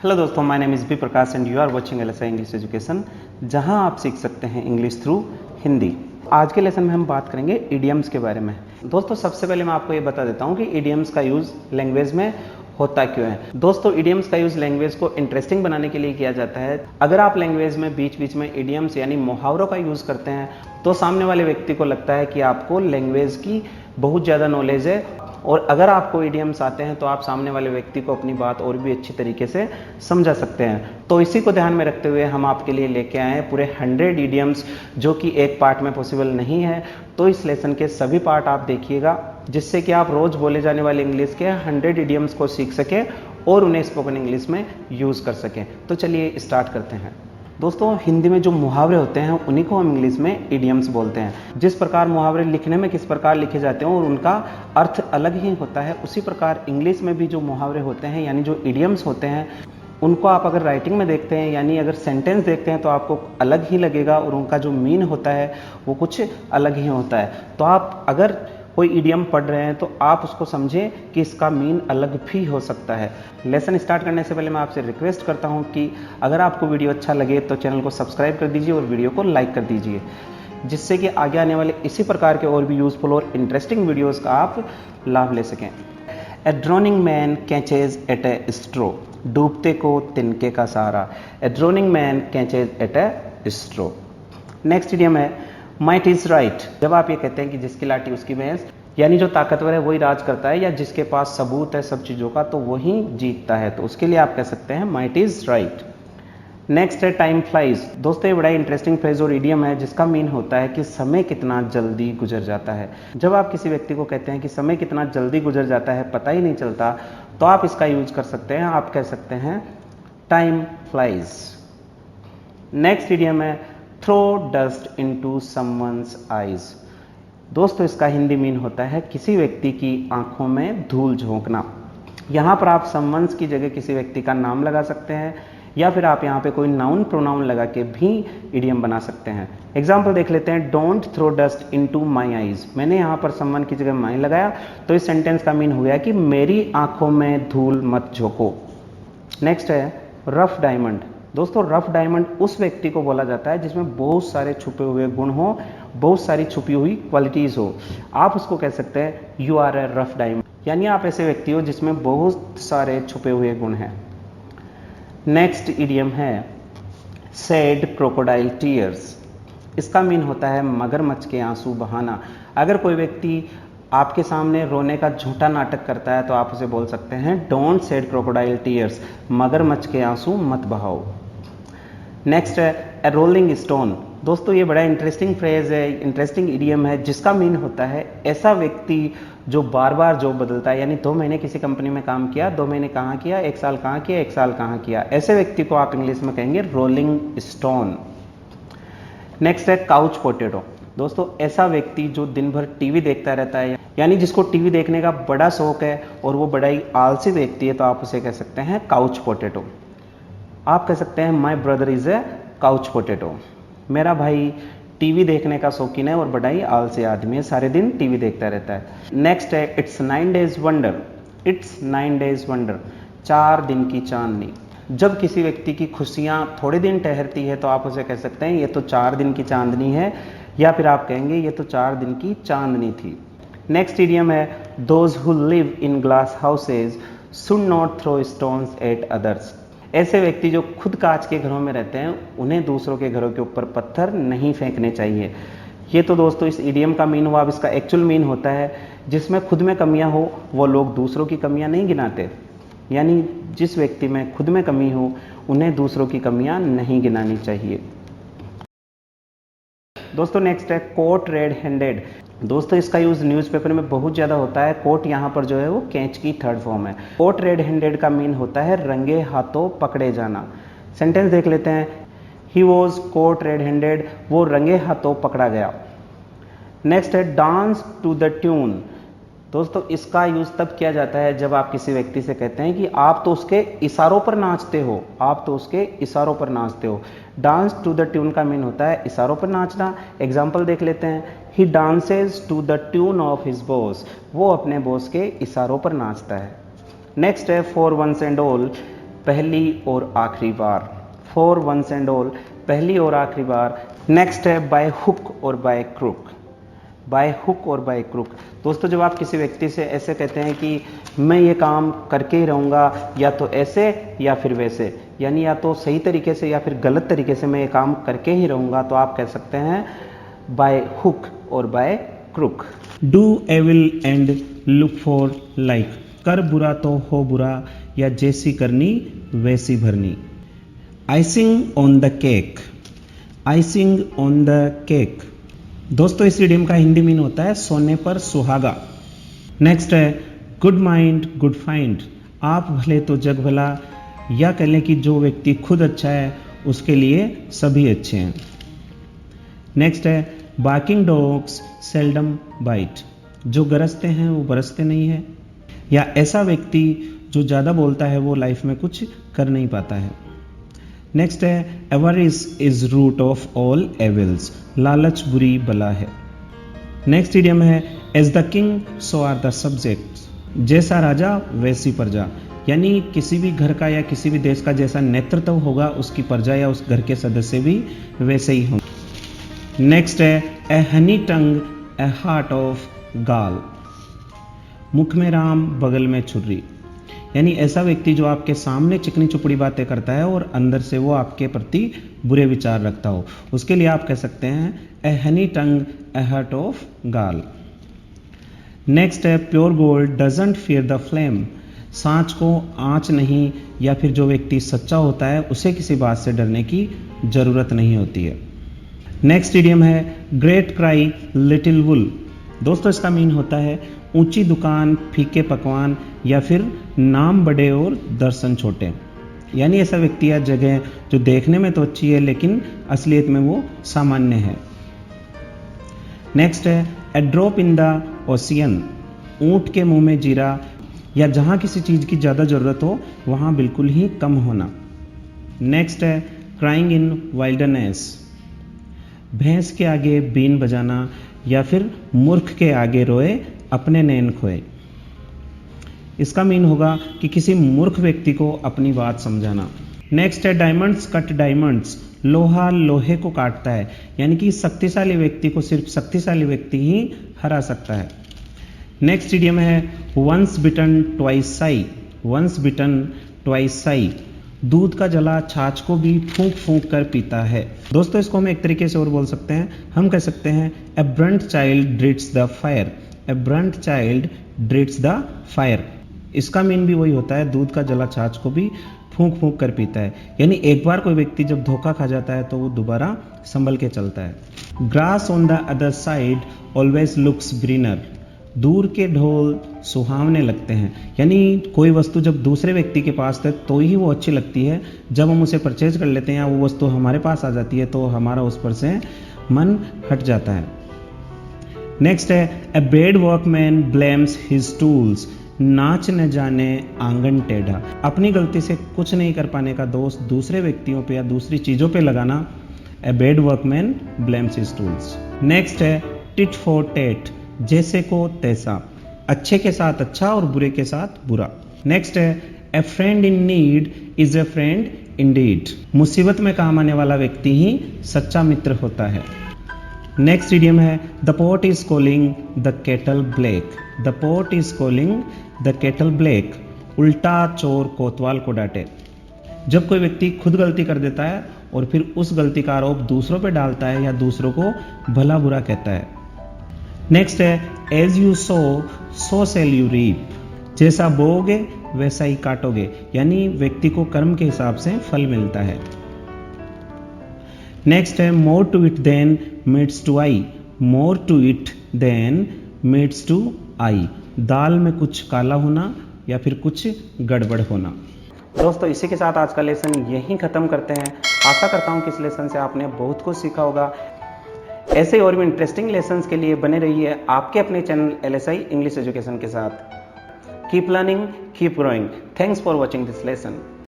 Hello दोस्तों, my name is B Prakash and you are watching LSI English education, जहां आप सीख सकते हैं इंग्लिश थ्रू हिंदी। आज के लेसन में हम बात करेंगे इडियम्स के बारे में। दोस्तों, सबसे पहले मैं आपको ये बता देता हूं कि इडियम्स का यूज़ लैंग्वेज में होता क्यों है। दोस्तों, इडियम्स का यूज़ लैंग्वेज को इंटरेस्टिंग बनाने के लिए किया जाता है। अगर आप लैंग्वेज में बीच बीच में इडियम्स यानी मुहावरों का यूज़ करते हैं तो सामने वाले व्यक्ति को लगता है कि आपको लैंग्वेज की बहुत ज़्यादा नॉलेज है, और अगर आपको इडियम्स आते हैं तो आप सामने वाले व्यक्ति को अपनी बात और भी अच्छी तरीके से समझा सकते हैं। तो इसी को ध्यान में रखते हुए हम आपके लिए लेके आए हैं पूरे 100 इडियम्स, जो कि एक पार्ट में पॉसिबल नहीं है। तो इस लेसन के सभी पार्ट आप देखिएगा, जिससे कि आप रोज बोले जाने वाले इंग्लिश के 100 इडियम्स को सीख सकें और उन्हें स्पोकन इंग्लिश में यूज़ कर सकें। तो चलिए स्टार्ट करते हैं। दोस्तों, हिंदी में जो मुहावरे होते हैं उन्हीं को हम इंग्लिश में इडियम्स बोलते हैं। जिस प्रकार मुहावरे लिखने में किस प्रकार लिखे जाते हैं और उनका अर्थ अलग ही होता है, उसी प्रकार इंग्लिश में भी जो मुहावरे होते हैं यानी जो इडियम्स होते हैं, उनको आप अगर राइटिंग में देखते हैं यानी अगर सेंटेंस देखते हैं तो आपको अलग ही लगेगा और उनका जो मीन होता है वो कुछ अलग ही होता है। तो आप अगर कोई इडियम पढ़ रहे हैं तो आप उसको समझें कि इसका मीन अलग भी हो सकता है। लेसन स्टार्ट करने से पहले मैं आपसे रिक्वेस्ट करता हूं कि अगर आपको वीडियो अच्छा लगे तो चैनल को सब्सक्राइब कर दीजिए और वीडियो को लाइक कर दीजिए, जिससे कि आगे आने वाले इसी प्रकार के और भी यूजफुल और इंटरेस्टिंग वीडियोस का आप लाभ ले सकें। ए ड्रोनिंग मैन कैचेज एट ए स्ट्रो, डूबते को तिनके का सहारा। ए ड्रोनिंग मैन कैचेज एट ए स्ट्रो। नेक्स्ट इडियम है माइट इज राइट। जब आप ये कहते हैं कि जिसकी लाठी उसकी भैंस, यानी जो ताकतवर है वही राज करता है या जिसके पास सबूत है सब चीज़ों का तो वही जीतता है, तो उसके लिए आप कह सकते हैं माइट इज राइट। नेक्स्ट है टाइम फ्लाइज। दोस्तों, ये बड़ा इंटरेस्टिंग फ्रेज और इडियम है जिसका मीन होता है कि समय कितना जल्दी गुजर जाता है। जब आप किसी व्यक्ति को कहते हैं कि समय कितना जल्दी गुजर जाता है, पता ही नहीं चलता, तो आप इसका यूज कर सकते हैं। आप कह सकते हैं टाइम फ्लाइज। नेक्स्ट इडियम है throw dust into someone's eyes. दोस्तों, इसका हिंदी मीन होता है किसी व्यक्ति की आंखों में धूल झोंकना। यहाँ पर आप समवन्स की जगह किसी व्यक्ति का नाम लगा सकते हैं या फिर आप यहाँ पे कोई नाउन प्रोनाउन लगा के भी इडियम बना सकते हैं। एग्जाम्पल देख लेते हैं, don't throw dust into my eyes. मैंने यहाँ पर समवन की जगह माई लगाया तो इस सेंटेंस का मीन हो गया कि मेरी आंखों में धूल मत झोंको। नेक्स्ट है रफ डायमंड। दोस्तों, रफ डायमंड उस व्यक्ति को बोला जाता है जिसमें बहुत सारे छुपे हुए गुण हो, बहुत सारी छुपी हुई क्वालिटीज हो। आप उसको कह सकते हैं you are a rough diamond, यानी आप ऐसे व्यक्ति हो जिसमें बहुत सारे छुपे हुए गुण हैं। नेक्स्ट इडियम है सैड क्रोकोडाइल टीयर्स। इसका मीन होता है मगरमच्छ के आंसू बहाना। अगर कोई व्यक्ति आपके सामने रोने का झूठा नाटक करता है तो आप उसे बोल सकते हैं डोंट सेड क्रोकोडाइल टीयर्स, मगरमच्छ के आंसू मत बहाओ। नेक्स्ट है ए रोलिंग स्टोन। दोस्तों, ये बड़ा इंटरेस्टिंग फ्रेज है, इंटरेस्टिंग इडियम है जिसका मीन होता है ऐसा व्यक्ति जो बार बार जॉब बदलता है, यानी 2 महीने किसी कंपनी में काम किया, 2 महीने कहाँ किया, 1 साल कहाँ किया, 1 साल कहाँ किया, ऐसे व्यक्ति को आप इंग्लिश में कहेंगे रोलिंग स्टोन। नेक्स्ट है काउच पोटैटो। दोस्तों, ऐसा व्यक्ति जो दिन भर टीवी देखता रहता है, यानी जिसको टीवी देखने का बड़ा शौक है और वो बड़ा ही आलसी व्यक्ति है, तो आप उसे कह सकते हैं काउच पोटैटो। आप कह सकते हैं my brother is a couch potato. मेरा भाई टीवी देखने का शौकीन है और बड़ा ही आलसी आदमी है, सारे दिन टीवी देखता रहता है। नेक्स्ट है it's 9 days wonder. It's 9 days wonder, 4 दिन की चांदनी। जब किसी व्यक्ति की खुशियां थोड़े दिन ठहरती है तो आप उसे कह सकते हैं ये तो 4 दिन की चांदनी है, या फिर आप कहेंगे ये तो 4 दिन की चांदनी थी। नेक्स्ट इडियम है those who live in glass houses should not throw stones at others. ऐसे व्यक्ति जो खुद कांच के घरों में रहते हैं उन्हें दूसरों के घरों के ऊपर पत्थर नहीं फेंकने चाहिए। ये तो दोस्तों इस इडियम का मीन हुआ। अब इसका एक्चुअल मीन होता है जिसमें खुद में कमियां हो वो लोग दूसरों की कमियां नहीं गिनाते, यानी जिस व्यक्ति में खुद में कमी हो उन्हें दूसरों की कमियां नहीं गिनानी चाहिए। दोस्तों, नेक्स्ट है कोट रेड हैंडेड। दोस्तों, इसका यूज न्यूज़पेपर में बहुत ज़्यादा होता है। कोट यहाँ पर जो है वो कैच की 3rd फॉर्म है। कोट रेड हैंडेड का मीन होता है रंगे हाथों पकड़े जाना। सेंटेंस देख लेते हैं, he was caught red handed, वो रंगे हाथों पकड़ा गया। नेक्स्ट है डांस टू द ट्यून। दोस्तों, इसका यूज तब किया जाता है जब आप किसी व्यक्ति से कहते हैं कि आप तो उसके इशारों पर नाचते हो, आप तो उसके इशारों पर नाचते हो। डांस टू द ट्यून का मीन होता है इशारों पर नाचना। एग्जाम्पल देख लेते हैं, he dances to the tune of his boss, वो अपने बॉस के इशारों पर नाचता है। नेक्स्ट है फॉर वंस एंड ऑल। पहली और आखिरी बार। फॉर वंस एंड ऑल, पहली और आखिरी बार। नेक्स्ट है बाय हुक और बाय क्रुक। बाय हुक और बाय क्रुक, दोस्तों जब आप किसी व्यक्ति से ऐसे कहते हैं कि मैं ये काम करके ही रहूँगा, या तो ऐसे या फिर वैसे, यानी या तो सही तरीके से या फिर गलत तरीके से मैं ये काम करके ही रहूँगा, तो आप कह सकते हैं बाय हुक और by crook. Do evil and look for like, कर बुरा तो हो बुरा, या जैसी करनी वैसी भरनी। Icing on the cake, icing on the cake, दोस्तों इस इडियम का हिंदी मीन होता है सोने पर सुहागा। नेक्स्ट है गुड माइंड गुड फाइंड, आप भले तो जग भला, या कह लें कि जो व्यक्ति खुद अच्छा है उसके लिए सभी अच्छे हैं। नेक्स्ट है बार्किंग डॉग्स सेल्डम बाइट, जो गरजते हैं वो बरसते नहीं है, या ऐसा व्यक्ति जो ज़्यादा बोलता है वो लाइफ में कुछ कर नहीं पाता है। नेक्स्ट है avarice is root of all evils, लालच बुरी बला है। नेक्स्ट इडियम है as the king so are the subjects, जैसा राजा वैसी प्रजा, यानी किसी भी घर का या किसी भी देश का जैसा नेतृत्व होगा उसकी प्रजा या उस घर के सदस्य भी वैसे ही होंगे। नेक्स्ट है ए honey tongue a heart of गाल, मुख में राम बगल में छुरी, यानी ऐसा व्यक्ति जो आपके सामने चिकनी चुपड़ी बातें करता है और अंदर से वो आपके प्रति बुरे विचार रखता हो, उसके लिए आप कह सकते हैं a honey tongue a heart of gall. Next है pure gold doesn't fear the flame, सांच को आंच नहीं, या फिर जो व्यक्ति सच्चा होता है उसे किसी बात से डरने की जरूरत नहीं होती है। नेक्स्ट इडियम है ग्रेट क्राई लिटिल वुल, दोस्तों इसका मीन होता है ऊंची दुकान फीके पकवान, या फिर नाम बड़े और दर्शन छोटे, यानी ऐसा व्यक्ति या जगह जो देखने में तो अच्छी है लेकिन असलियत में वो सामान्य है। नेक्स्ट है ए ड्रॉप इन द ओशियन, ऊंट के मुंह में जीरा, या जहां किसी चीज की ज्यादा जरूरत हो वहां बिल्कुल ही कम होना। नेक्स्ट है क्राइंग इन वाइल्डनेस, भैंस के आगे बीन बजाना, या फिर मूर्ख के आगे रोए अपने नैन खोए। इसका मीन होगा कि किसी मूर्ख व्यक्ति को अपनी बात समझाना। नेक्स्ट है डायमंड्स कट डायमंड्स, लोहा लोहे को काटता है, यानी कि शक्तिशाली व्यक्ति को सिर्फ शक्तिशाली व्यक्ति ही हरा सकता है। नेक्स्ट इडियम है वंस बिटन ट्वाइस साई, वंस बिटन ट्वाइस साई, दूध का जला छाछ को भी फूंक फूंक कर पीता है। दोस्तों इसको हम एक तरीके से और बोल सकते हैं, हम कह सकते हैं a burnt child dreads the fire, a burnt child dreads the fire, इसका मीन भी वही होता है दूध का जला छाछ को भी फूंक फूंक कर पीता है, यानी एक बार कोई व्यक्ति जब धोखा खा जाता है तो वो दोबारा संभल के चलता है। Grass on the other side always looks greener, दूर के ढोल सुहावने लगते हैं, यानी कोई वस्तु जब दूसरे व्यक्ति के पास है तो ही वो अच्छी लगती है, जब हम उसे परचेज कर लेते हैं या वो वस्तु हमारे पास आ जाती है तो हमारा उस पर से मन हट जाता है। नेक्स्ट है a bad workman blames his tools, नाच न जाने आंगन टेढ़ा, अपनी गलती से कुछ नहीं कर पाने का दोष दूसरे व्यक्तियों पे या दूसरी चीजों पे लगाना। A bad workman blames his tools. Next है टिट फॉर टेट, जैसे को तैसा, अच्छे के साथ अच्छा और बुरे के साथ बुरा। नेक्स्ट है ए friend in need is a friend Indeed, मुसीबत में काम आने वाला व्यक्ति ही सच्चा मित्र होता है। नेक्स्ट इडियम है the pot is calling the kettle black, the pot is calling the kettle black, उल्टा चोर कोतवाल को डांटे, जब कोई व्यक्ति खुद गलती कर देता है और फिर उस गलती का आरोप दूसरों पे डालता है या दूसरों को भला बुरा कहता है। नेक्स्ट है as you sow so shall you reap, जैसा बोओगे वैसा ही काटोगे, यानी व्यक्ति को कर्म के हिसाब से फल मिलता है। नेक्स्ट है more to it than meets the eye, more to it than meets the eye, दाल में कुछ काला होना या फिर कुछ गड़बड़ होना। दोस्तों इसी के साथ आज का लेसन यहीं ख़त्म करते हैं। आशा करता हूँ कि इस लेसन से आपने बहुत कुछ सीखा होगा। ऐसे और भी इंटरेस्टिंग लेसन्स के लिए बने रहिए आपके अपने चैनल LSI इंग्लिश एजुकेशन के साथ। Keep learning, keep growing. Thanks for watching this lesson.